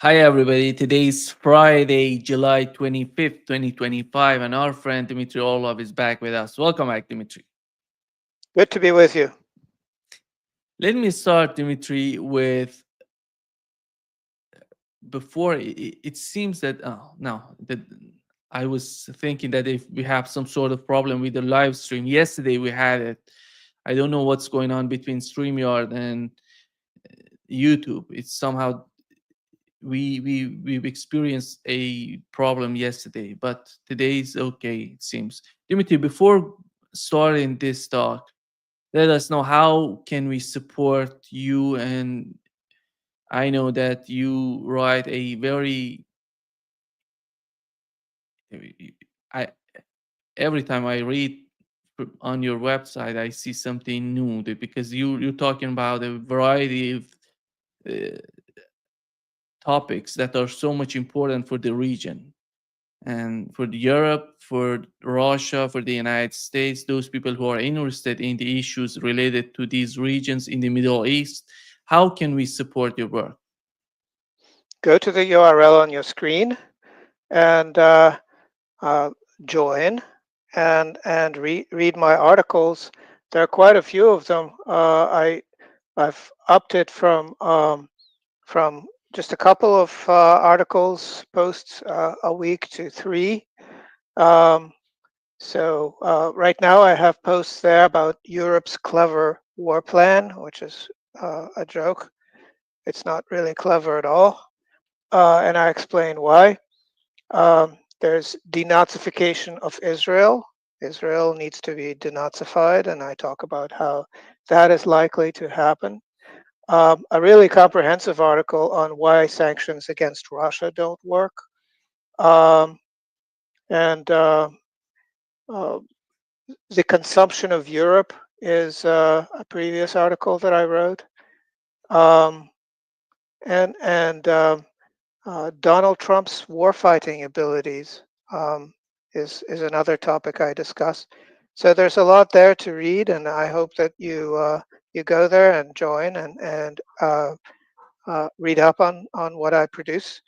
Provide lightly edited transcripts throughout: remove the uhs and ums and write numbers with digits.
Hi, everybody. Today is Friday, July 25th, 2025, and our friend Dmitry Orlov is back with us. Welcome back, Dmitry. Good to be with you. Let me start, Dmitry, with before it seems that, oh, no, that I was thinking that if we have some sort of problem with the live stream, yesterday we had it. I don't know what's going on between StreamYard and YouTube. It's somehow we've experienced a problem yesterday, but today is okay, it seems. Dimitri, before starting this talk, let us know how can we support you. And I know that you write a very I every time I read on your website, I see something new because you're talking about a variety of uh, topics that are so much important for the region and for Europe, for Russia, for the United States, those people who are interested in the issues related to these regions in the Middle East. How can we support your work? Go to the URL on your screen and uh, join and read my articles. There are quite a few of them. I've upped it from just a couple of articles posts a week to three. Um, so right now I have posts there about Europe's clever war plan, which is a joke. It's not really clever at all. And I explain why. There's denazification of Israel. Israel needs to be denazified, and I talk about how that is likely to happen. A really comprehensive article on why sanctions against Russia don't work. Um, and uh, the consumption of Europe is a previous article that I wrote. Um, and Donald Trump's warfighting abilities is another topic I discuss. So there's a lot there to read, and I hope that you go there and join and read up on what I produce,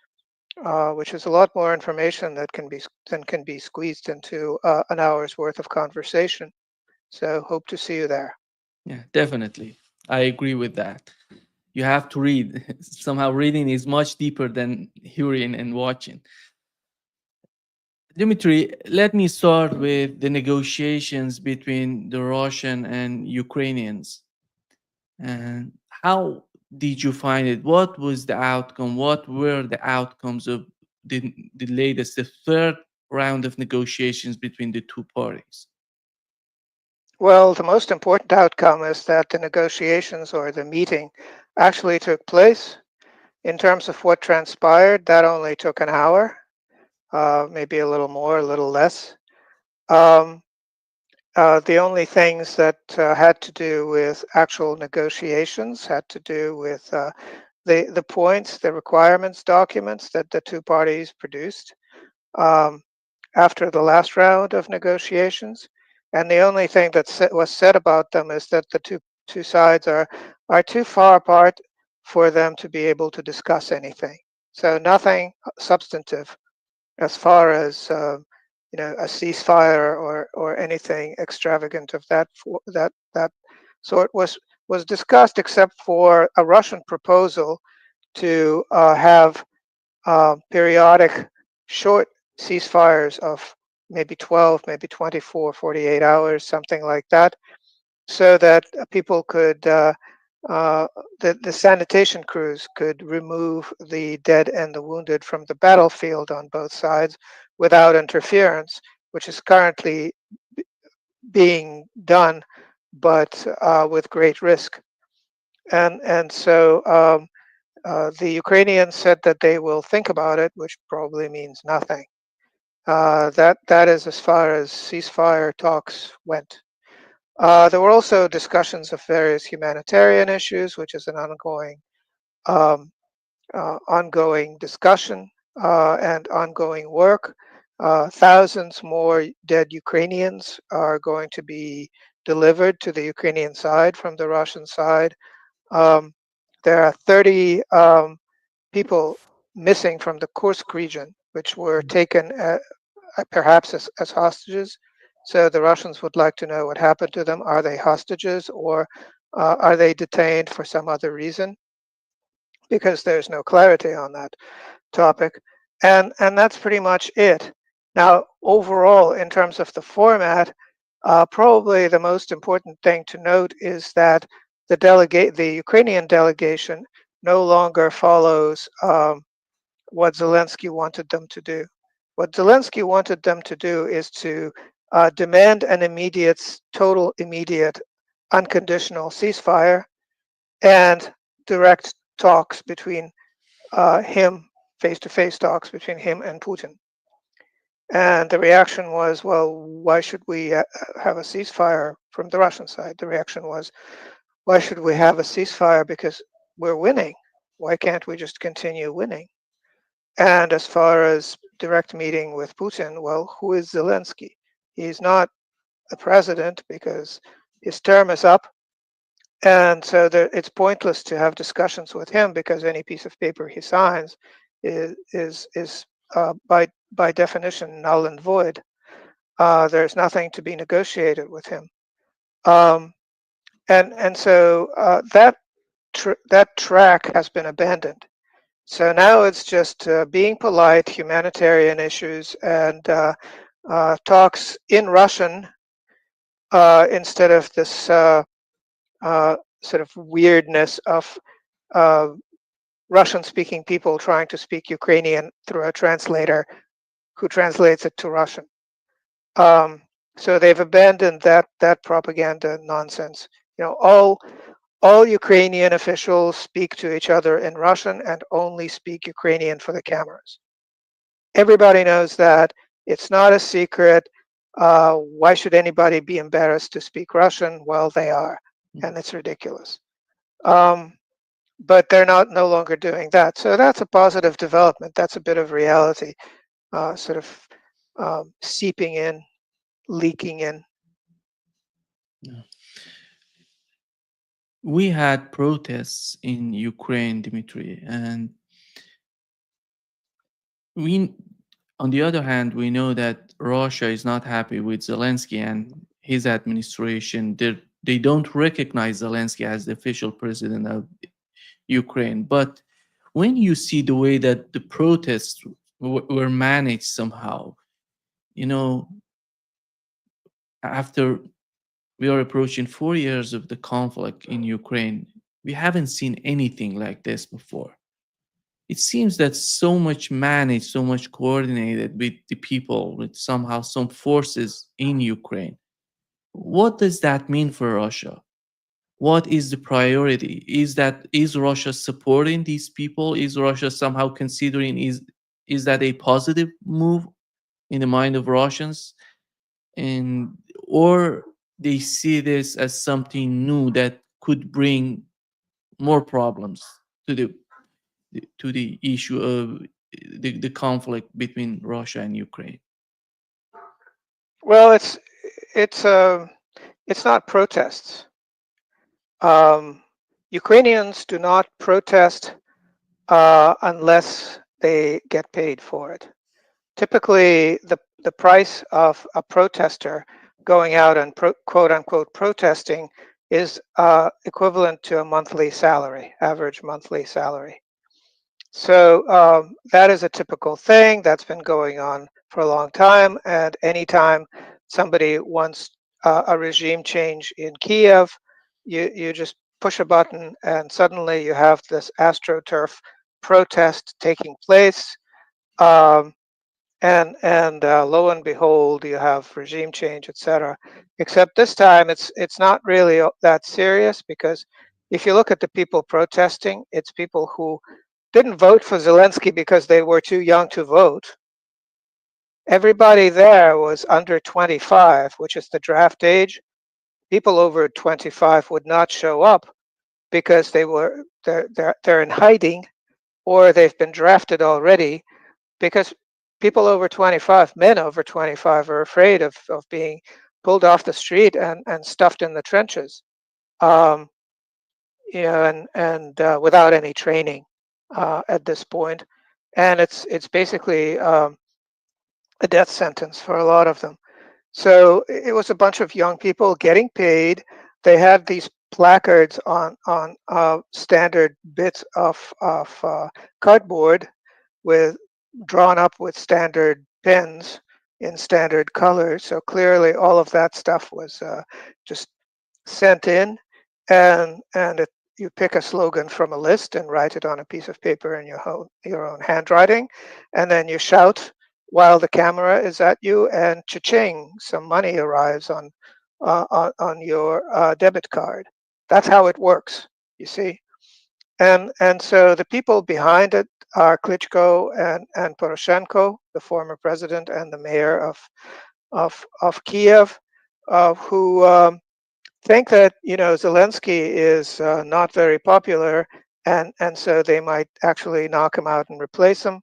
which is a lot more information than can be squeezed into an hour's worth of conversation. So hope to see you there. Yeah, definitely. I agree with that. You have to read. Somehow, reading is much deeper than hearing and watching. Dimitri, let me start with the negotiations between the Russian and Ukrainians. And how did you find it? What was the outcome? What were the outcomes of the latest, the third round of negotiations between the two parties? Well, the most important outcome is that the negotiations or the meeting actually took place. In terms of what transpired, that only took an hour, maybe a little more, a little less. Um, the only things that had to do with actual negotiations had to do with the points, the requirements documents that the two parties produced um, after the last round of negotiations. And the only thing that was said about them is that the two sides are too far apart for them to be able to discuss anything. So nothing substantive as far as a ceasefire or anything extravagant of that sort was discussed, except for a Russian proposal to have periodic short ceasefires of maybe 12, maybe 24, 48 hours, something like that, so that people could, the sanitation crews could remove the dead and the wounded from the battlefield on both sides without interference, which is currently being done, but with great risk. And so the Ukrainians said that they will think about it, which probably means nothing. That is as far as ceasefire talks went. There were also discussions of various humanitarian issues, which is an um, ongoing discussion and ongoing work. Thousands more dead Ukrainians are going to be delivered to the Ukrainian side from the Russian side. Um, there are 30 people missing from the Kursk region, which were taken perhaps as hostages. So the Russians would like to know what happened to them. Are they hostages, or are they detained for some other reason? Because there's no clarity on that topic. And that's pretty much it. Now, overall, in terms of the format, probably the most important thing to note is that the Ukrainian delegation no longer follows what Zelensky wanted them to do. What Zelensky wanted them to do is to demand an total immediate, unconditional ceasefire and direct talks between him, face-to-face talks between him and Putin. And the reaction was, well, why should we have a ceasefire from the Russian side? The reaction was, why should we have a ceasefire? Because we're winning. Why can't we just continue winning? And as far as direct meeting with Putin, well, who is Zelensky? He's not the president because his term is up. And so it's pointless to have discussions with him because any piece of paper he signs is by definition null and void. There's nothing to be negotiated with him, and so that track has been abandoned. So now it's just being polite, humanitarian issues, and talks in Russian instead of this sort of weirdness of uh, Russian-speaking people trying to speak Ukrainian through a translator who translates it to Russian. So they've abandoned that propaganda nonsense. You know, all Ukrainian officials speak to each other in Russian and only speak Ukrainian for the cameras. Everybody knows that. It's not a secret. Why should anybody be embarrassed to speak Russian? Well, they are, and it's ridiculous. But they're no longer doing that. So that's a positive development. That's a bit of reality, sort of seeping in, leaking in. Yeah. We had protests in Ukraine, Dmitry, and we, on the other hand, we know that Russia is not happy with Zelensky and his administration. They don't recognize Zelensky as the official president of Ukraine. But when you see the way that the protests were managed somehow, you know, after we are approaching 4 years of the conflict in Ukraine, we haven't seen anything like this before. It seems that so much managed, so much coordinated with the people, with somehow some forces in Ukraine. What does that mean for Russia? What is the priority? Is Russia supporting these people? Is Russia somehow considering is that a positive move in the mind of Russians? And or they see this as something new that could bring more problems to the issue of the conflict between Russia and Ukraine. Well, it's not protests. Ukrainians do not protest unless they get paid for it. Typically, the price of a protester going out and quote unquote protesting is equivalent to a monthly salary, average monthly salary. So that is a typical thing that's been going on for a long time. And anytime somebody wants a regime change in Kiev, you just push a button and suddenly you have this astroturf protest taking place. Um, and lo and behold, you have regime change, etc. Except this time, it's not really that serious because if you look at the people protesting, it's people who didn't vote for Zelensky because they were too young to vote. Everybody there was under 25, which is the draft age. People over 25 would not show up because they're in hiding or they've been drafted already because people over 25, men over 25, are afraid of being pulled off the street and stuffed in the trenches, um, and without any training at this point. and it's basically a death sentence for a lot of them. So it was a bunch of young people getting paid. They had these placards on standard bits of cardboard with drawn up with standard pens in standard colors. So clearly, all of that stuff was just sent in, and you pick a slogan from a list and write it on a piece of paper in your own handwriting, and then you shout while the camera is at you, and cha-ching, some money arrives on your debit card. That's how it works, you see. And so the people behind it are Klitschko and Poroshenko, the former president and the mayor of Kiev, who think that Zelensky is not very popular, and so they might actually knock him out and replace him.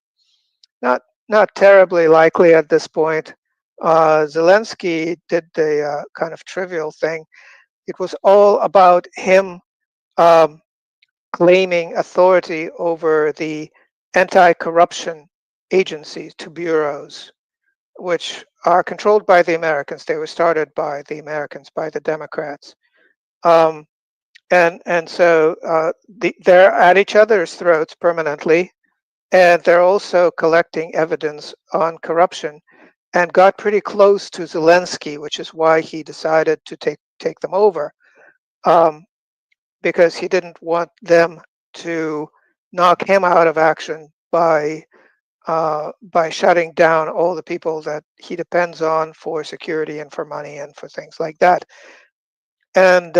Not not terribly likely at this point. Zelensky did the kind of trivial thing. It was all about him um, claiming authority over the anti-corruption agencies, to bureaus, which are controlled by the Americans. They were started by the Americans, by the Democrats. Um, and so they're at each other's throats permanently, and they're also collecting evidence on corruption, and got pretty close to Zelensky, which is why he decided to take them over, um, because he didn't want them to knock him out of action by shutting down all the people that he depends on for security and for money and for things like that. And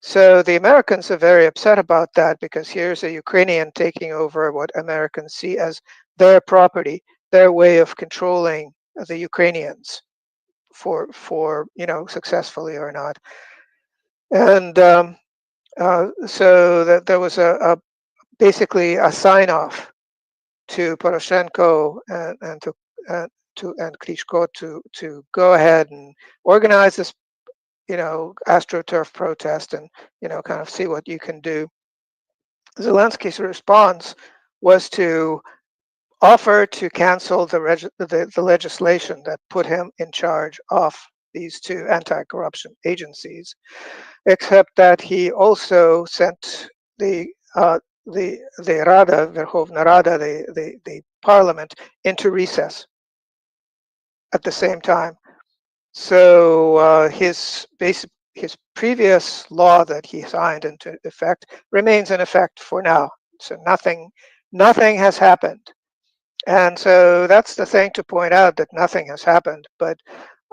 so the Americans are very upset about that, because here's a Ukrainian taking over what Americans see as their property, their way of controlling the Ukrainians for successfully or not. And so that there was a basically a sign off to Poroshenko and Klitschko to go ahead and organize this astroturf protest, and kind of see what you can do. Zelensky's response was to offer to cancel the legislation that put him in charge of these two anti-corruption agencies, except that he also sent the Rada, Verkhovna Rada, the parliament, into recess at the same time. So his previous law that he signed into effect remains in effect for now. So nothing has happened, and so that's the thing to point out, that nothing has happened. But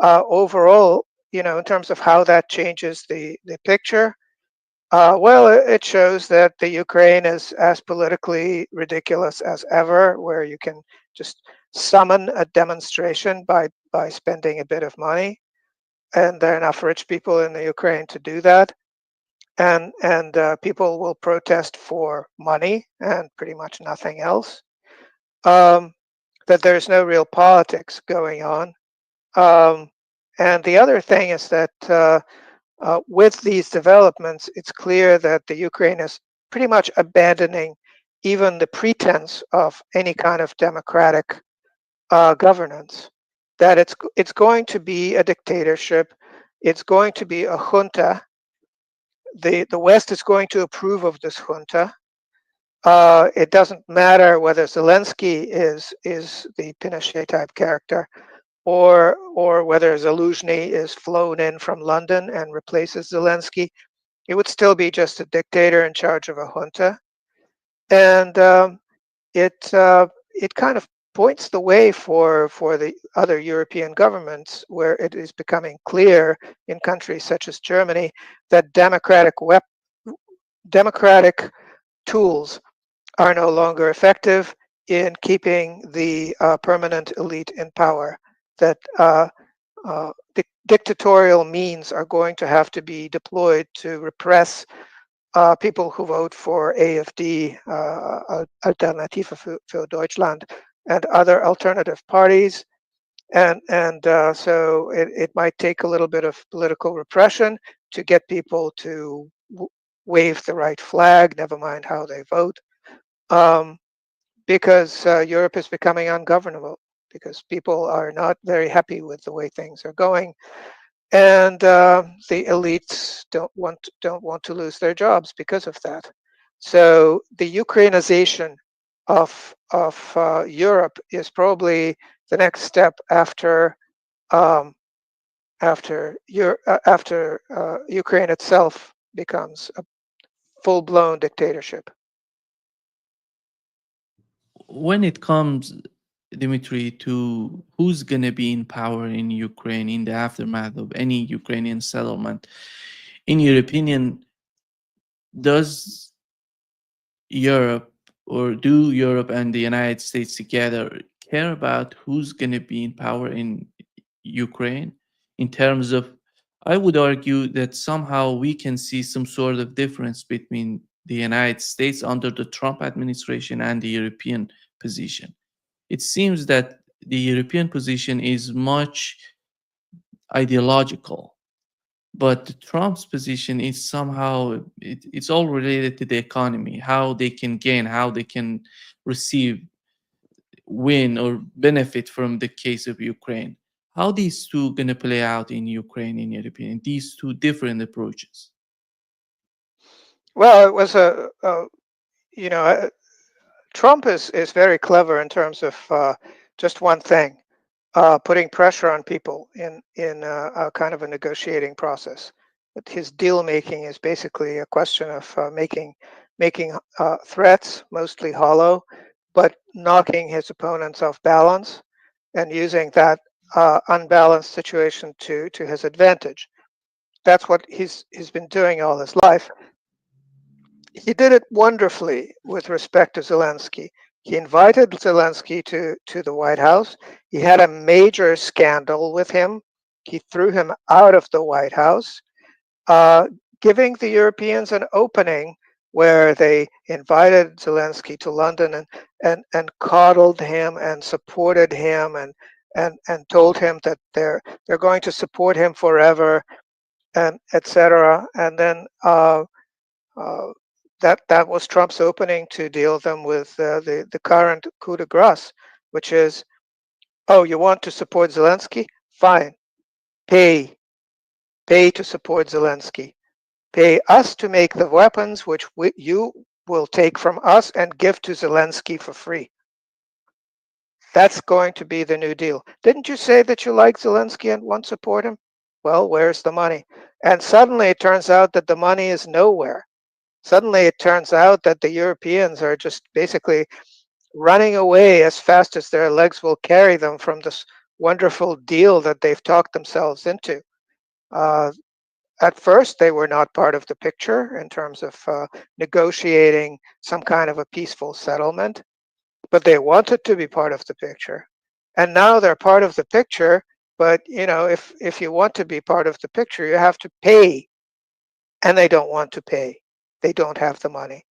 overall, in terms of how that changes the picture, well, it shows that the Ukraine is as politically ridiculous as ever, where you can just summon a demonstration by spending a bit of money, and there are enough rich people in the Ukraine to do that, and people will protest for money and pretty much nothing else. Um, that there's no real politics going on, um, and the other thing is that with these developments, it's clear that the Ukraine is pretty much abandoning even the pretense of any kind of democratic governance. That it's going to be a dictatorship. It's going to be a junta. The West is going to approve of this junta. It doesn't matter whether Zelensky is the Pinochet type character, or whether Zaluzhny is flown in from London and replaces Zelensky. It would still be just a dictator in charge of a junta, and it kind of points the way for the other European governments, where it is becoming clear in countries such as Germany that democratic tools are no longer effective in keeping the permanent elite in power. That dictatorial means are going to have to be deployed to repress people who vote for AfD, Alternative für Deutschland, and other alternative parties. And so it might take a little bit of political repression to get people to wave the right flag, never mind how they vote. Um, because Europe is becoming ungovernable because people are not very happy with the way things are going, and the elites don't want to lose their jobs because of that. So the Ukrainization of Europe is probably the next step um, after Ukraine itself becomes a full-blown dictatorship. When it comes, Dmitry, to who's going to be in power in Ukraine in the aftermath of any Ukrainian settlement, in your opinion, does Europe, or do Europe and the United States together care about who's going to be in power in Ukraine in terms of, I would argue that somehow we can see some sort of difference between the United States under the Trump administration and the European position. It seems that the European position is much ideological, but Trump's position is somehow it's all related to the economy, how they can gain, how they can receive, win, or benefit from the case of Ukraine. How these two gonna play out in Ukraine, in your opinion? These two different approaches. Well, it was you know, Trump is very clever in terms of just one thing, putting pressure on people in a kind of a negotiating process. But his deal making is basically a question of making threats, mostly hollow, but knocking his opponents off balance and using that unbalanced situation to his advantage. That's what he's been doing all his life. He did it wonderfully with respect to Zelensky. He invited Zelensky to the White House. He had a major scandal with him. He threw him out of the White House, uh, giving the Europeans an opening where they invited Zelensky to London and coddled him and supported him and told him that they're going to support him forever and etc. And then uh, that was Trump's opening to deal them with the current coup de grace, which is, oh, you want to support Zelensky? Fine, pay pay to support Zelensky. Pay us to make the weapons which you will take from us and give to Zelensky for free. That's going to be the new deal. Didn't you say that you like Zelensky and want to support him? Well, where's the money? And suddenly it turns out that the money is nowhere. Suddenly it turns out that the Europeans are just basically running away as fast as their legs will carry them from this wonderful deal that they've talked themselves into. Uh, at first, they were not part of the picture in terms of negotiating some kind of a peaceful settlement, but they wanted to be part of the picture. And now they're part of the picture, but if you want to be part of the picture, you have to pay, and they don't want to pay. They don't have the money.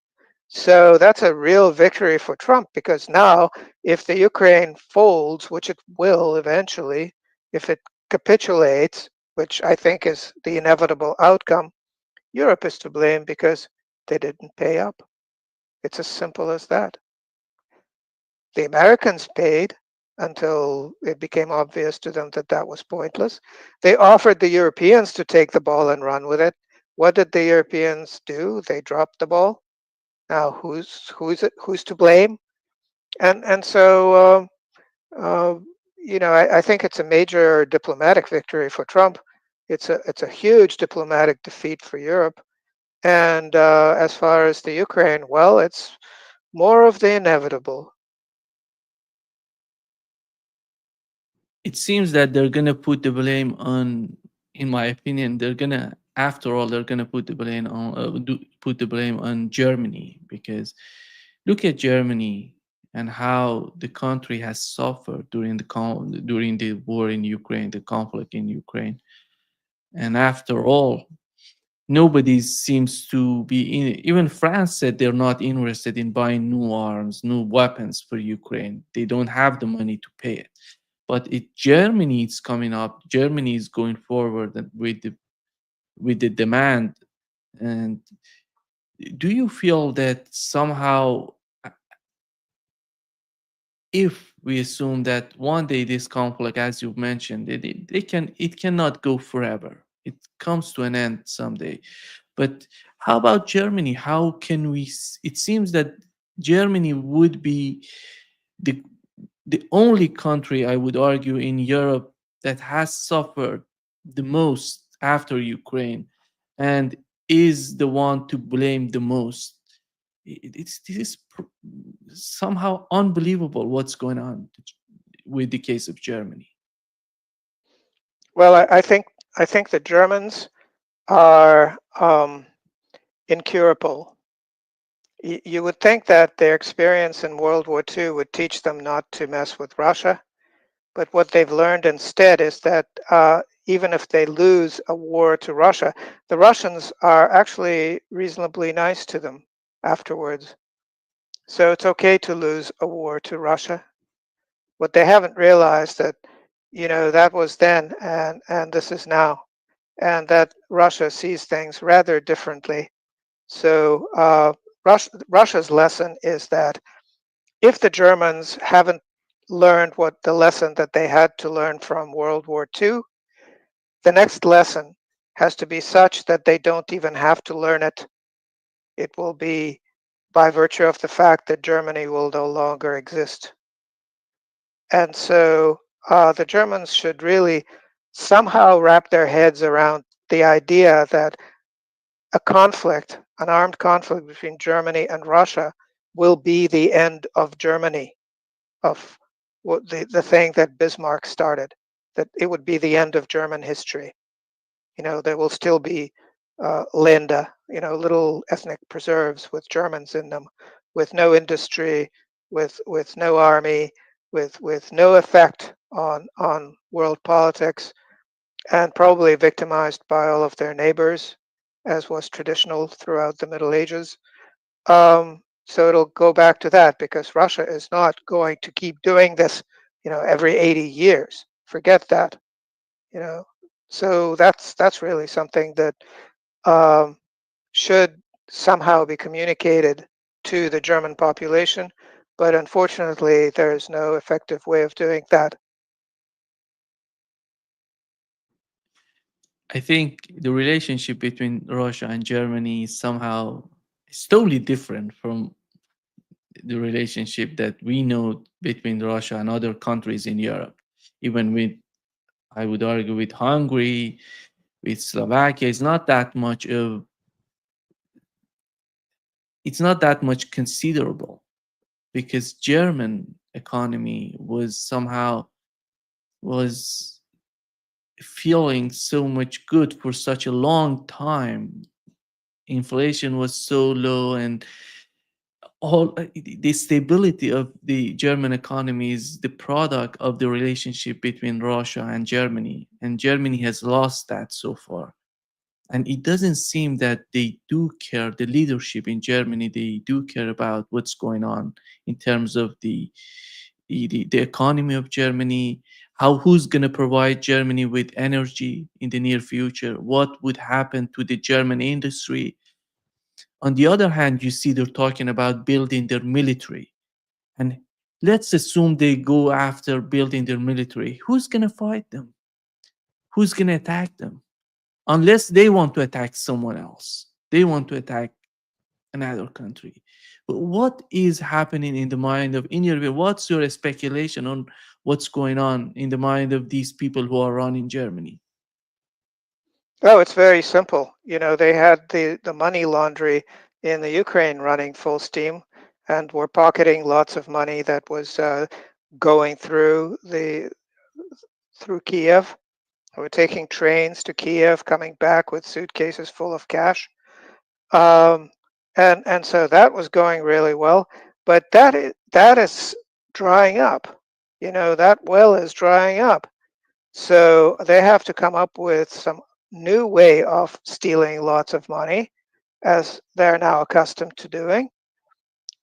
So that's a real victory for Trump because now, if the Ukraine folds, which it will eventually, if it capitulates, which I think is the inevitable outcome, Europe is to blame because they didn't pay up. It's as simple as that. The Americans paid until it became obvious to them that that was pointless. They offered the Europeans to take the ball and run with it. What did the Europeans do? They dropped the ball. Now, who's to blame? And so I think it's a major diplomatic victory for Trump. It's a huge diplomatic defeat for Europe. And as far as the Ukraine, well, it's more of the inevitable. It seems that they're gonna put the blame on, in my opinion, they're gonna, after all, they're gonna put the blame on, put the blame on Germany, because look at Germany and how the country has suffered during during the war in Ukraine, the conflict in Ukraine, and after all, nobody seems to be in. Even France said they're not interested in buying new arms, new weapons for Ukraine. They don't have the money to pay it. But Germany is coming up. Germany is going forward with the demand. And do you feel that somehow if we assume that one day this conflict, as you mentioned, it cannot go forever. It comes to an end someday. But how about Germany? How can we? It seems that Germany would be the the only country, I would argue, in Europe that has suffered the most after Ukraine, and is the one to blame the most. It's this is somehow unbelievable what's going on with the case of Germany. Well, I think the Germans are incurable. You would think that their experience in World War II would teach them not to mess with Russia, but what they've learned instead is that even if they lose a war to Russia, the Russians are actually reasonably nice to them afterwards. So it's okay to lose a war to Russia. What they haven't realized that, that was then and this is now, and that Russia sees things rather differently. So Russia's lesson is that if the Germans haven't learned what the lesson that they had to learn from World War II, the next lesson has to be such that they don't even have to learn it. It will be by virtue of the fact that Germany will no longer exist. And so the Germans should really somehow wrap their heads around the idea that a conflict, an armed conflict between Germany and Russia, will be the end of Germany, of what the thing that Bismarck started, that it would be the end of German history. There will still be Länder, little ethnic preserves with Germans in them, with no industry, with no army, with no effect on world politics, and probably victimized by all of their neighbors, as was traditional throughout the Middle Ages. So it'll go back to that because Russia is not going to keep doing this, every 80 years. Forget that, you know. So that's really something that um, should somehow be communicated to the German population, but unfortunately, there is no effective way of doing that. I think the relationship between Russia and Germany is somehow is totally different from the relationship that we know between Russia and other countries in Europe. Even with, I would argue, with Hungary, with Slovakia, it's not that much considerable because German economy was feeling so much good for such a long time. Inflation was so low, and all the stability of the German economy is the product of the relationship between Russia and Germany has lost that so far. And it doesn't seem that they do care, the leadership in Germany, they do care about what's going on in terms of the economy of Germany, how who's going to provide Germany with energy in the near future, what would happen to the German industry. On the other hand, you see they're talking about building their military. And let's assume they go after building their military. Who's going to fight them? Who's going to attack them? Unless they want to attack someone else. They want to attack another country. But what is happening in the mind of, in your view, what's your speculation on what's going on in the mind of these people who are running Germany? Oh, it's very simple. They had the money laundry in the Ukraine running full steam and were pocketing lots of money that was going through Kiev. They were taking trains to Kiev, coming back with suitcases full of cash. Um, and so that was going really well, but that is drying up. That well is drying up. So they have to come up with some new way of stealing lots of money, as they're now accustomed to doing.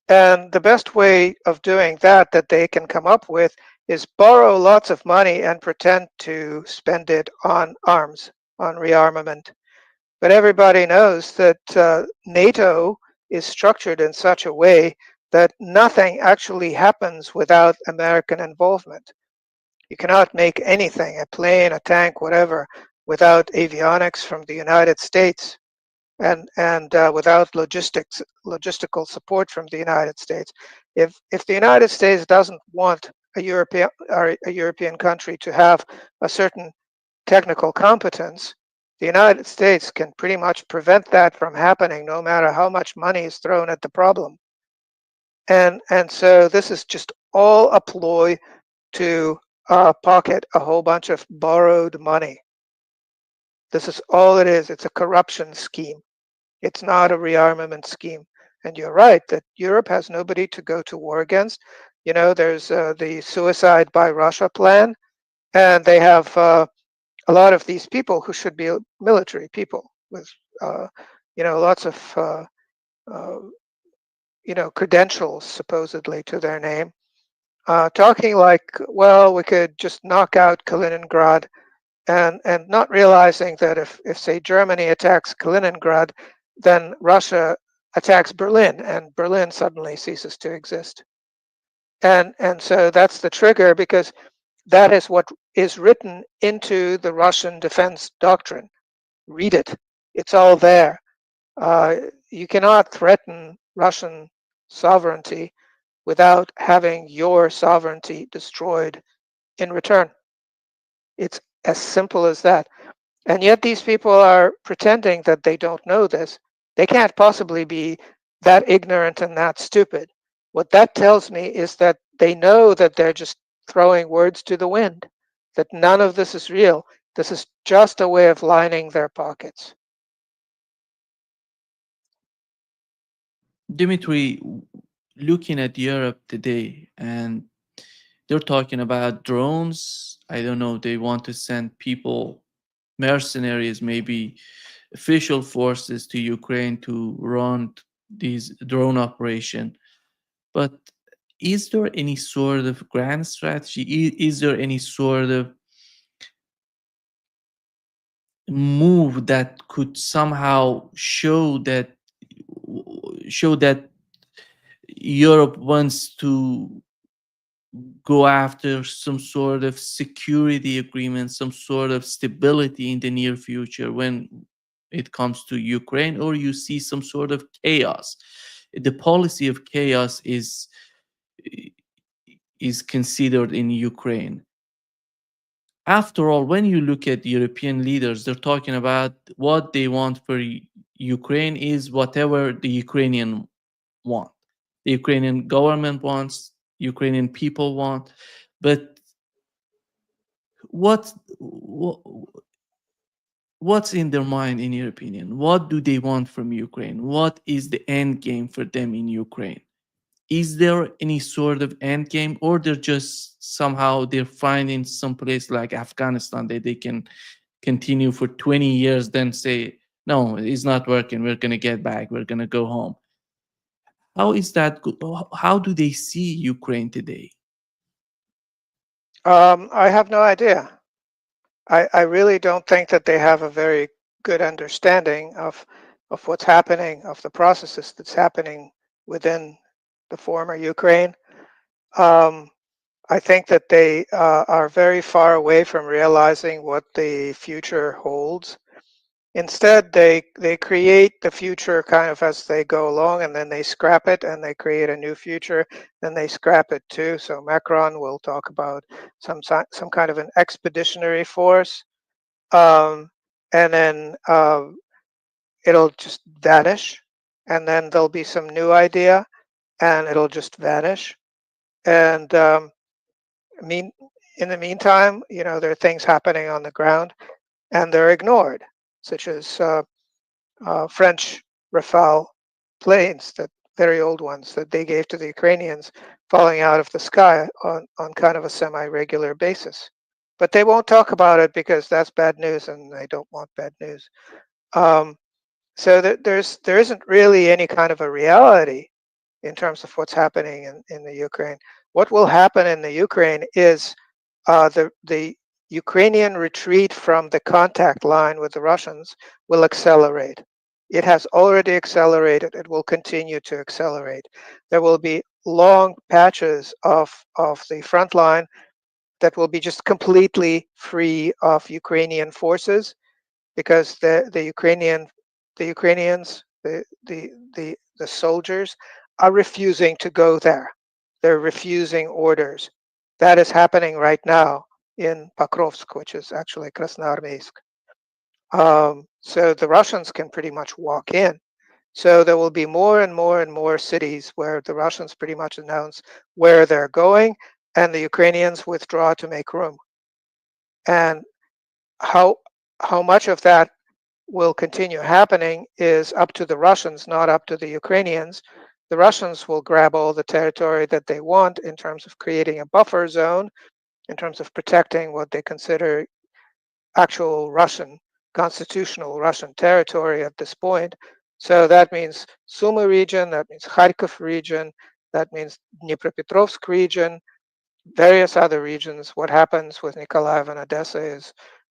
And the best way of doing that they can come up with is borrow lots of money and pretend to spend it on arms, on rearmament. But everybody knows that NATO is structured in such a way that nothing actually happens without American involvement. You cannot make anything, a plane, a tank, whatever, without avionics from the United States and without logistical support from the United States. If the United States doesn't want a European country to have a certain technical competence, the United States can pretty much prevent that from happening, no matter how much money is thrown at the problem. And so this is just all a ploy to pocket a whole bunch of borrowed money. This is all it is. It's a corruption scheme. It's not a rearmament scheme. And you're right that Europe has nobody to go to war against. You know, there's the suicide by Russia plan, and they have a lot of these people who should be military people with, uh, lots of, uh, credentials supposedly to their name, talking like, well, we could just knock out Kaliningrad, and not realizing that if say Germany attacks Kaliningrad, then Russia attacks Berlin, and Berlin suddenly ceases to exist. And so that's the trigger, because that is what is written into the Russian defense doctrine. Read it. It's all there. You cannot threaten Russian sovereignty without having your sovereignty destroyed in return. It's as simple as that. And yet these people are pretending that they don't know this. They can't possibly be that ignorant and that stupid. What that tells me is that they know that they're just throwing words to the wind, that none of this is real. This is just a way of lining their pockets. Dimitri, looking at Europe today, and they're talking about drones. I don't know, they want to send people, mercenaries, maybe official forces to Ukraine to run these drone operation. But is there any sort of grand strategy? Is there any sort of move that could somehow show that Europe wants to go after some sort of security agreement, some sort of stability in the near future when it comes to Ukraine, or you see some sort of chaos? The policy of chaos is considered in Ukraine. After all, when you look at European leaders, they're talking about what they want for Ukraine is whatever the Ukrainian want. The Ukrainian government wants, Ukrainian people want. But what what's in their mind, in your opinion? What do they want from Ukraine? What is the end game for them in Ukraine? Is there any sort of end game, or they're just somehow they're finding some place like Afghanistan that they can continue for 20 years, then say, no, it's not working, we're going to get back, we're going to go home? How is that how do they see Ukraine today? I have no idea. I really don't think that they have a very good understanding of what's happening, of the processes that's happening within the former Ukraine. Um, I think that they are very far away from realizing what the future holds. Instead, they create the future kind of as they go along, and then they scrap it, and they create a new future. Then they scrap it too. So Macron will talk about some kind of an expeditionary force, um, and then it'll just vanish, and then there'll be some new idea, and it'll just vanish. And I mean, in the meantime, there are things happening on the ground, and they're ignored, such as French Rafale planes, that very old ones that they gave to the Ukrainians, falling out of the sky on kind of a semi-regular basis. But they won't talk about it because that's bad news, and they don't want bad news. Um, so there isn't really any kind of a reality in terms of what's happening in the Ukraine. What will happen in the Ukraine is the Ukrainian retreat from the contact line with the Russians will accelerate. It has already accelerated. It will continue to accelerate. There will be long patches of the front line that will be just completely free of Ukrainian forces because the Ukrainians, the soldiers are refusing to go there. They're refusing orders. That is happening right now in Pokrovsk, which is actually Krasnoarmeysk. So the Russians can pretty much walk in. So there will be more and more and more cities where the Russians pretty much announce where they're going, and the Ukrainians withdraw to make room. And how how much of that will continue happening is up to the Russians, not up to the Ukrainians. The Russians will grab all the territory that they want in terms of creating a buffer zone, in terms of protecting what they consider actual Russian, constitutional Russian territory at this point. So that means Sumy region, that means Kharkov region, that means Dnipropetrovsk region, various other regions. What happens with Nikolaev and Odessa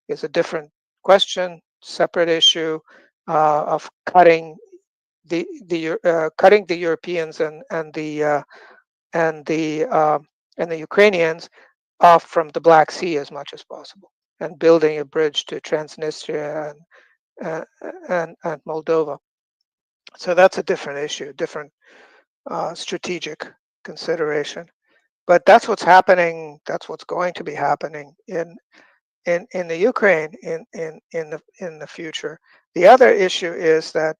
is a different question, separate issue of cutting the Europeans and the and the Ukrainians off from the Black Sea as much as possible, and building a bridge to Transnistria uh, and Moldova. So that's a different issue, different strategic consideration. But that's what's happening. That's what's going to be happening in the Ukraine in the future. The other issue is that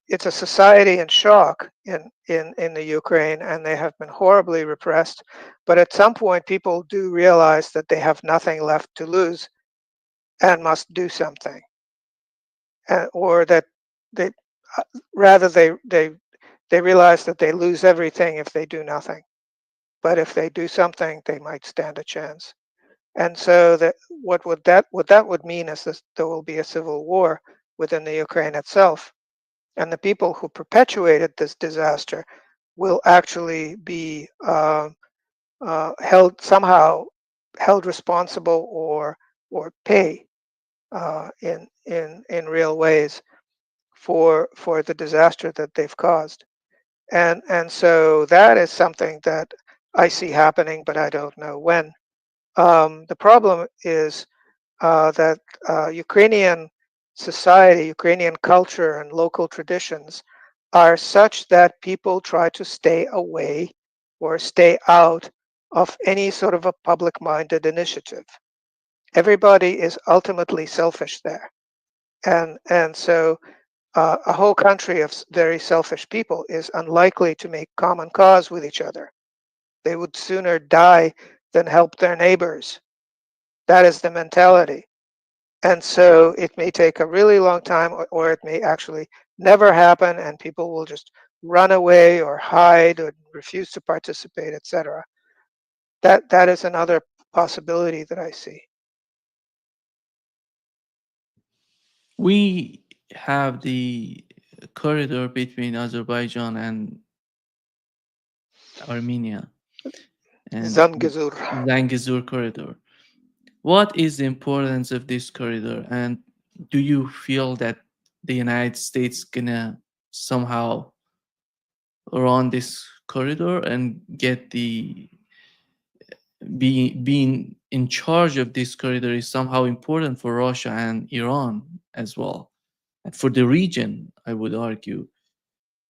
it's a society in shock in the Ukraine, and they have been horribly repressed. But at some point, people do realize that they have nothing left to lose and must do something, or that they uh, rather they realize that they lose everything if they do nothing. But if they do something, they might stand a chance. And so that what that would mean is that there will be a civil war within the Ukraine itself, and the people who perpetuated this disaster will actually be held somehow held responsible or pay in real ways for the disaster that they've caused. And so that is something that I see happening, but I don't know when. The problem is that Ukrainian society, Ukrainian culture, and local traditions are such that people try to stay away or stay out of any sort of a public minded initiative. Everybody is ultimately selfish there. And so a whole country of very selfish people is unlikely to make common cause with each other. They would sooner die than help their neighbors. That is the mentality. And so it may take a really long time, or it may actually never happen, and people will just run away or hide or refuse to participate, etc. That is another possibility that I see. We have the corridor between Azerbaijan and Armenia, and Zangezur. Zangezur corridor. What is the importance of this corridor, and do you feel that the United States gonna somehow run this corridor and get the being in charge of this corridor is somehow important for Russia and Iran as well, and for the region, I would argue.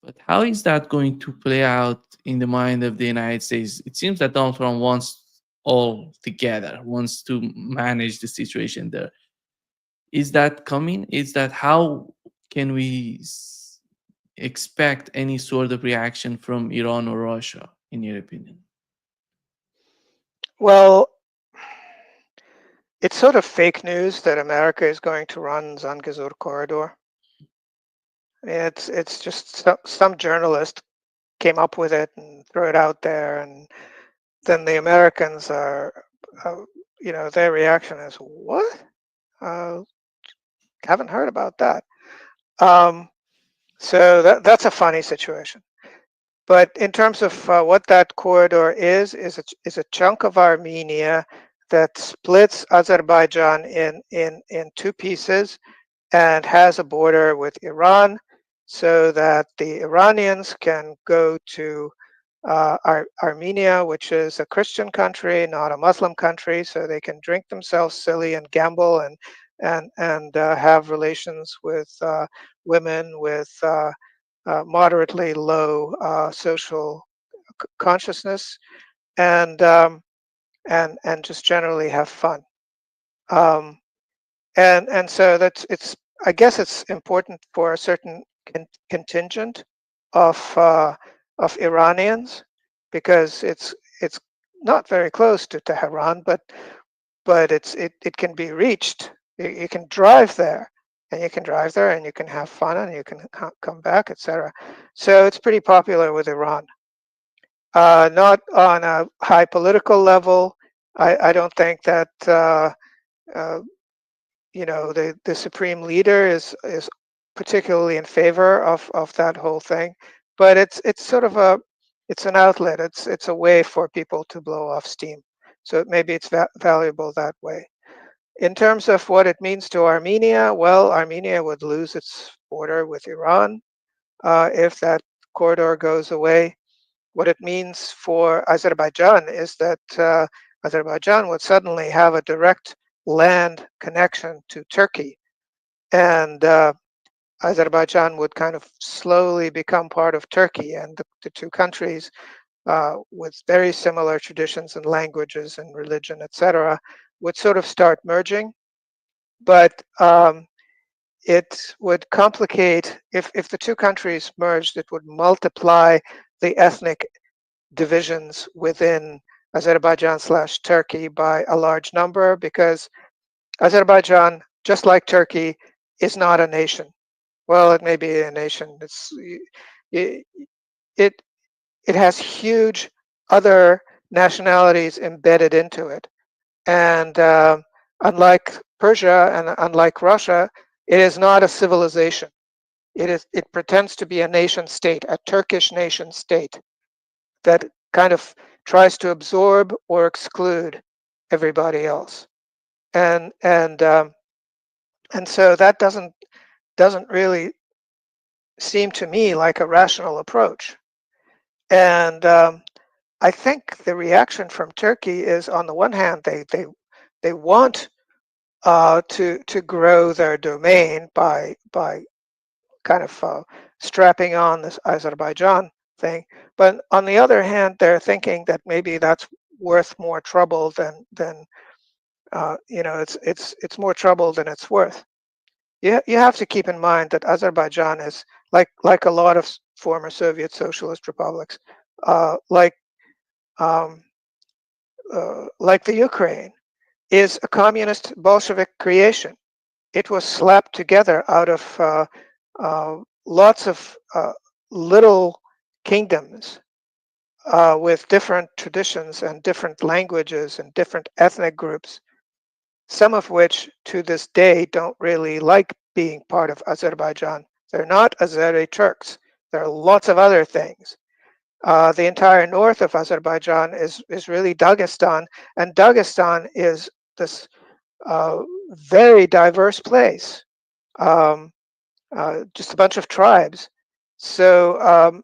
But how is that going to play out in the mind of the United States? It seems that Donald Trump wants all together, wants to manage the situation there. Is that coming? Is that how can we expect any sort of reaction from Iran or Russia, in your opinion? Well, it's sort of fake news that America is going to run Zangezur corridor. It's just some journalist came up with it and threw it out there, and then the Americans are, uh, their reaction is, "What? Uh, haven't heard about that." Um, so that's a funny situation. But in terms of what that corridor is a chunk of Armenia that splits Azerbaijan in two pieces. and has a border with Iran, so that the Iranians can go to Armenia, which is a Christian country, not a Muslim country, so they can drink themselves silly and gamble and have relations with women with moderately low social consciousness, and and just generally have fun. Um, and so that's it's. I guess it's important for a certain contingent of uh, of Iranians, because it's not very close to Tehran, but it can be reached. You can drive there, and you can drive there, and you can have fun, and you can come back, etc. So it's pretty popular with Iran. Not on a high political level. I don't think that uh, the supreme leader is particularly in favor of that whole thing, but it's sort of it's an outlet. It's a way for people to blow off steam. So maybe it's valuable that way. In terms of what it means to Armenia, well, Armenia would lose its border with Iran if that corridor goes away. What it means for Azerbaijan is that Azerbaijan would suddenly have a direct land connection to Turkey, and Azerbaijan would kind of slowly become part of Turkey, and the two countries, with very similar traditions and languages and religion, etc., would sort of start merging. But it would complicate, if the two countries merged, it would multiply the ethnic divisions within Azerbaijan slash Turkey by a large number, because Azerbaijan, just like Turkey, is not a nation. Well, it may be a nation. It it, it has huge other nationalities embedded into it, and unlike Persia and unlike Russia, it is not a civilization. It pretends to be a nation state, a Turkish nation state that kind of tries to absorb or exclude everybody else, and and um, and so that doesn't really seem to me like a rational approach. And I think the reaction from Turkey is, on the one hand, they want to grow their domain by kind of strapping on this Azerbaijan thing, but on the other hand, they're thinking that maybe that's worth more trouble than it's more trouble than it's worth. You have to keep in mind that Azerbaijan is like a lot of former Soviet socialist republics, like um, like the Ukraine, is a communist Bolshevik creation. It was slapped together out of lots of little kingdoms with different traditions and different languages and different ethnic groups, some of which to this day don't really like being part of Azerbaijan. They're not Azeri Turks. There are lots of other things. The entire north of Azerbaijan is really Dagestan, and Dagestan is this uh, very diverse place, um, just a bunch of tribes. So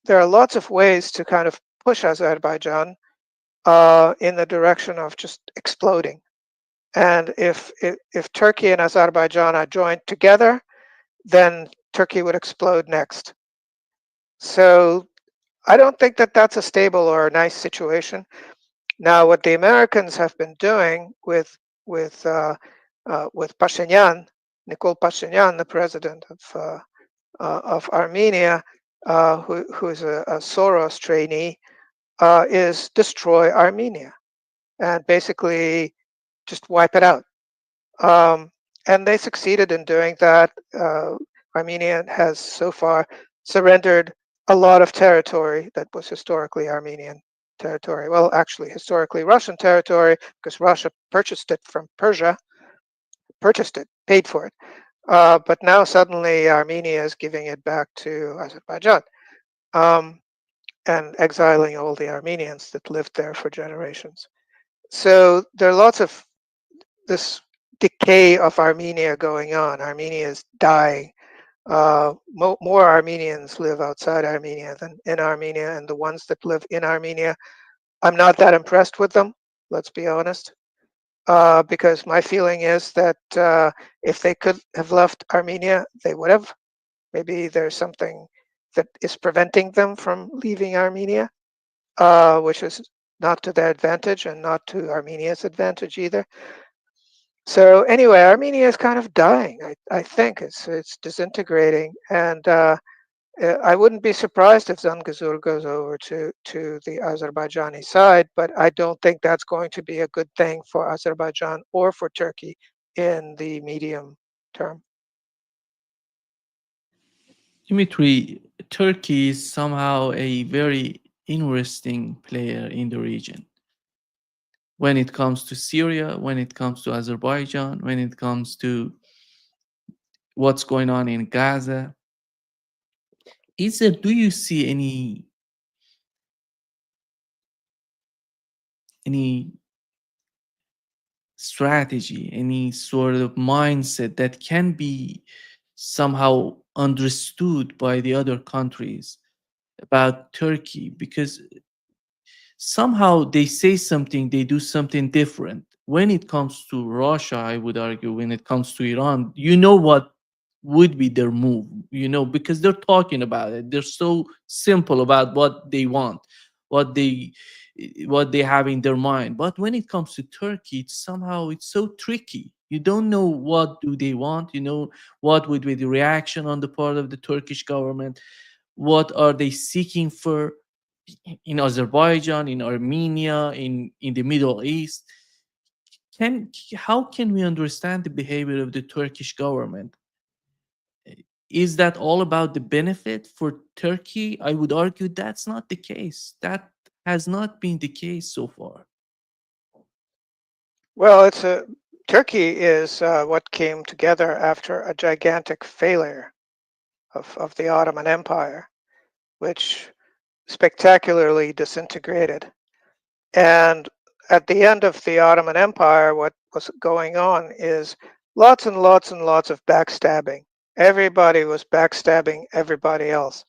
there are lots of ways to kind of push Azerbaijan in the direction of just exploding. And if Turkey and Azerbaijan are joined together, then Turkey would explode next. So I don't think that that's a stable or a nice situation. Now, what the Americans have been doing with Pashinyan, Nikol Pashinyan, the president of Armenia, who is a Soros trainee, is destroy Armenia and basically just wipe it out. Um, and they succeeded in doing that. Armenia has so far surrendered a lot of territory that was historically Armenian territory. Well, actually, historically Russian territory, because Russia purchased it from Persia, purchased it, paid for it. But now suddenly Armenia is giving it back to Azerbaijan, um, and exiling all the Armenians that lived there for generations. So there are lots of this decay of Armenia going on. Armenia is dying. More Armenians live outside Armenia than in Armenia, and the ones that live in Armenia, I'm not that impressed with them. Let's be honest, because my feeling is that if they could have left Armenia, they would have. Maybe there's something that is preventing them from leaving Armenia, which is not to their advantage and not to Armenia's advantage either. So anyway, Armenia is kind of dying. I think it's disintegrating, and I wouldn't be surprised if Zangezur goes over to the Azerbaijani side, but I don't think that's going to be a good thing for Azerbaijan or for Turkey in the medium term. Dmitry, Turkey is somehow a very interesting player in the region when it comes to Syria, when it comes to Azerbaijan, when it comes to what's going on in Gaza. Do you see any strategy, any sort of mindset that can be somehow understood by the other countries about Turkey? Because somehow they say something, they do something different. When it comes to Russia, I would argue, when it comes to Iran, you know what would be their move, because they're talking about it. They're so simple about what they want, what they what they have in their mind. But when it comes to Turkey, it's so tricky. You don't know what do they want, what would be the reaction on the part of the Turkish government, what are they seeking for in Azerbaijan, in Armenia, in the Middle East. How can we understand the behavior of the Turkish government? Is that all about the benefit for Turkey? I would argue that's not the case. That has not been the case so far. Well, Turkey is what came together after a gigantic failure of the Ottoman Empire, which spectacularly disintegrated. And at the end of the Ottoman Empire, what was going on is lots and lots and lots of backstabbing. Everybody was backstabbing everybody else.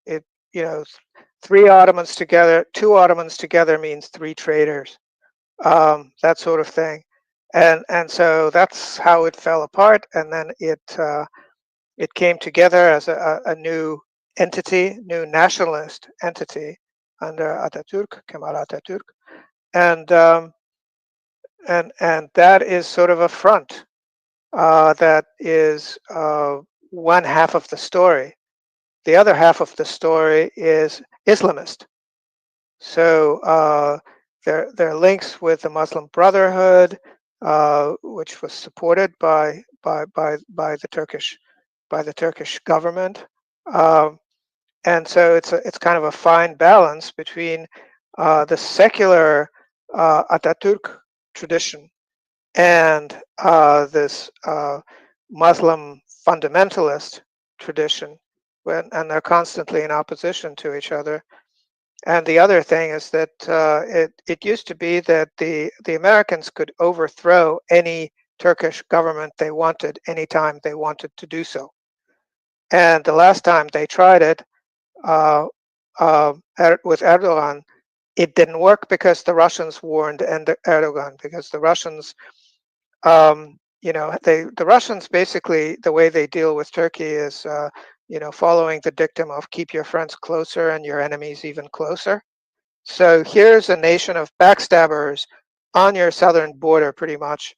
It, you know, three Ottomans together, two Ottomans together means three traitors, that sort of thing. And so that's how it fell apart. And then it came together as a new entity, new nationalist entity under Atatürk, Kemal Atatürk, and and that is sort of a front that is one half of the story. The other half of the story is Islamist. So there are links with the Muslim Brotherhood, which was supported by the Turkish government. Um, and so it's kind of a fine balance between the secular Atatürk tradition and this Muslim fundamentalist tradition, and they're constantly in opposition to each other. And the other thing is that it used to be that the Americans could overthrow any Turkish government they wanted anytime they wanted to do so. And the last time they tried it uh, with Erdogan, it didn't work because the Russians warned Erdogan, because the Russians, the Russians basically, the way they deal with Turkey is, following the dictum of keep your friends closer and your enemies even closer. So here's a nation of backstabbers on your southern border, pretty much,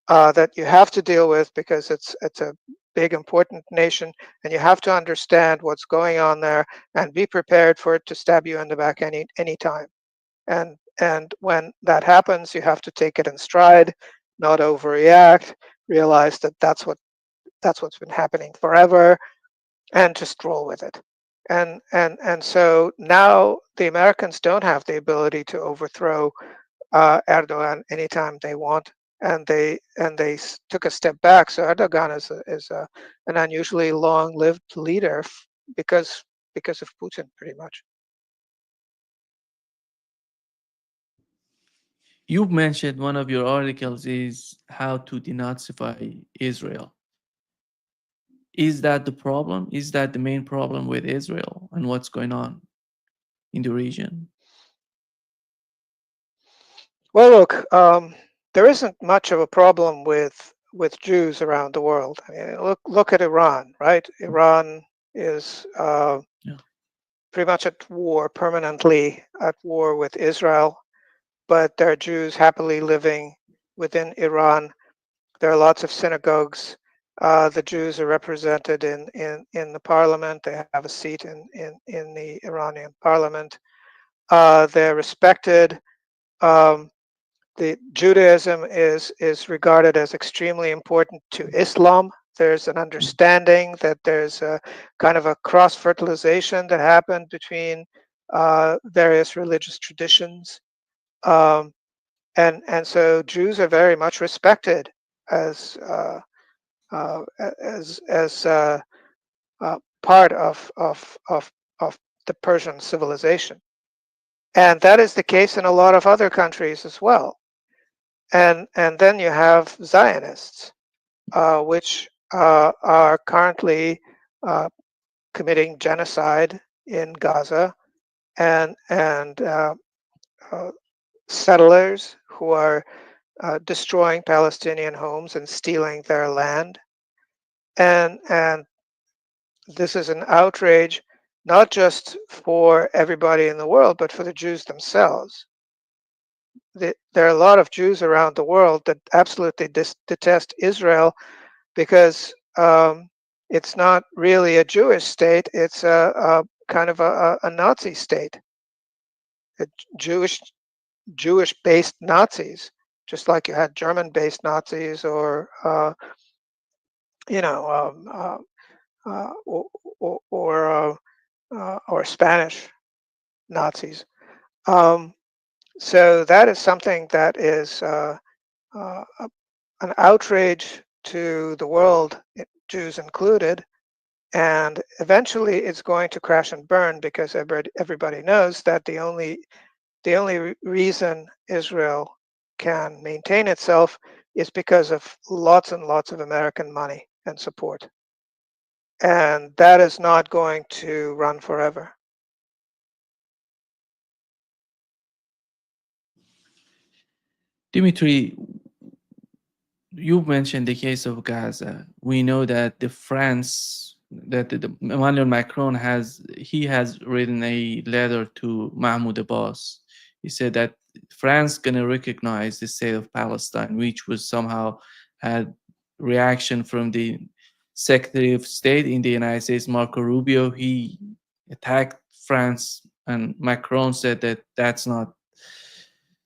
that you have to deal with because it's a big important nation, and you have to understand what's going on there and be prepared for it to stab you in the back any time. And when that happens, you have to take it in stride, not overreact, realize that that's what's been happening forever, and just roll with it. And so now the Americans don't have the ability to overthrow Erdogan anytime they want, and they took a step back. So Erdogan is an unusually long-lived leader because of Putin, pretty much. You've mentioned one of your articles is how to denazify Israel. Is that the problem? Is that the main problem with Israel and what's going on in the region? Well, look, there isn't much of a problem with Jews around the world. I mean, look at Iran, right? Iran is Yeah. pretty much at war, permanently at war with Israel, but there are Jews happily living within Iran. There are lots of synagogues. The Jews are represented in the parliament. They have a seat in the Iranian parliament. They're respected. Um, the Judaism is regarded as extremely important to Islam. There's an understanding that there's a kind of a cross fertilization that happened between various religious traditions, um, and so Jews are very much respected as part of the Persian civilization, and that is the case in a lot of other countries as well. And then you have Zionists, which are currently uh, committing genocide in Gaza, and uh, settlers who are destroying Palestinian homes and stealing their land. And this is an outrage not just for everybody in the world, but for the Jews themselves. There are a lot of Jews around the world that absolutely detest Israel because it's not really a Jewish state. It's a kind of a Nazi state, a Jewish Jewish-based Nazis, just like you had German-based Nazis or you know uh, or or, or Spanish Nazis. Um, so that is something that is uh, an outrage to the world, Jews included, and eventually it's going to crash and burn because everybody knows that the only reason Israel can maintain itself is because of lots and lots of American money and support, and that is not going to run forever. Dimitri, you mentioned the case of Gaza. We know that Emmanuel Macron has written a letter to Mahmoud Abbas. He said that France gonna recognize the state of Palestine, which was somehow had reaction from the Secretary of State in the United States, Marco Rubio. He attacked France, and Macron said that that's not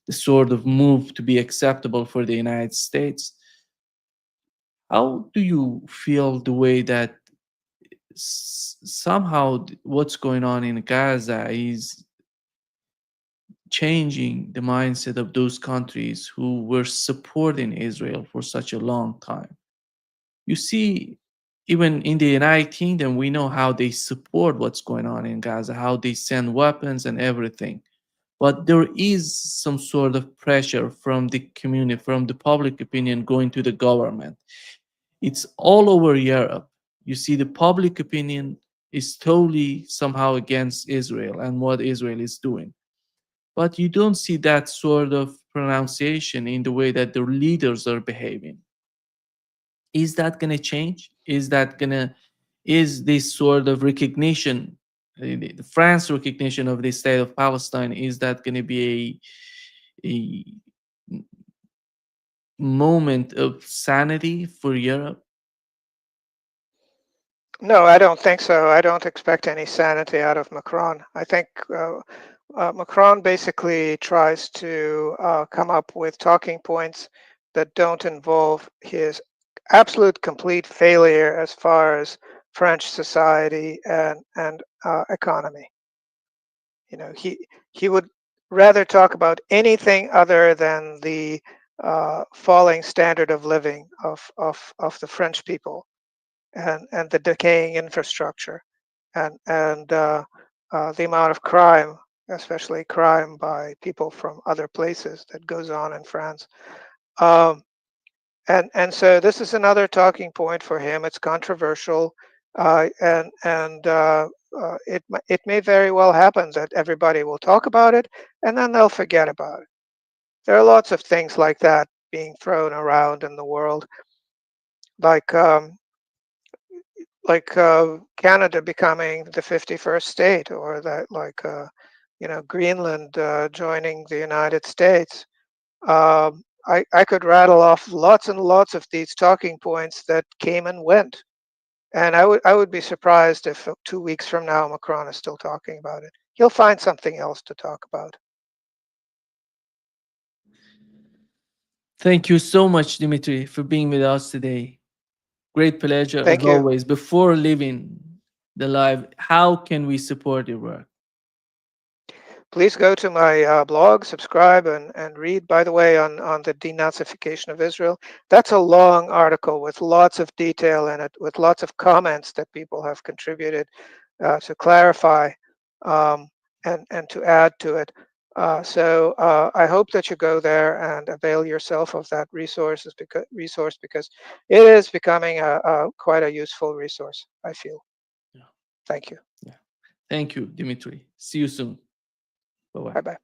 the sort of move to be acceptable for the United States. How do you feel the way that somehow what's going on in Gaza is changing the mindset of those countries who were supporting Israel for such a long time? You see, even in the United Kingdom, we know how they support what's going on in Gaza, how they send weapons and everything. But there is some sort of pressure from the community, from the public opinion going to the government. It's all over Europe. You see, the public opinion is totally somehow against Israel and what Israel is doing. But you don't see that sort of pronunciation in the way that the leaders are behaving. Is that going to change? Is this sort of recognition, the France recognition of the state of Palestine, is that going to be a moment of sanity for Europe? No, I don't think so. I don't expect any sanity out of Macron. I think Macron basically tries to come up with talking points that don't involve his absolute complete failure as far as French society and economy. He would rather talk about anything other than the falling standard of living of the French people and the decaying infrastructure and the amount of crime especially crime by people from other places that goes on in France. Um, and so this is another talking point for him. It's controversial, and it may very well happen that everybody will talk about it and then they'll forget about it. There are lots of things like that being thrown around in the world, like Canada becoming the 51st state, or that Greenland joining the United States. I could rattle off lots and lots of these talking points that came and went, and I would be surprised if 2 weeks from now Macron is still talking about it. He'll find something else to talk about. Thank you so much, Dmitry, for being with us today. Great pleasure as Thank you. always. Before leaving the live, how can we support your work? Please go to my blog, subscribe, and read. By the way, on the denazification of Israel, that's a long article with lots of detail in it, with lots of comments that people have contributed to clarify and to add to it. So I hope that you go there and avail yourself of that resource because it is becoming a quite a useful resource, I feel. Yeah. Thank you. Yeah. Thank you, Dimitri. See you soon. Bye bye. Bye bye.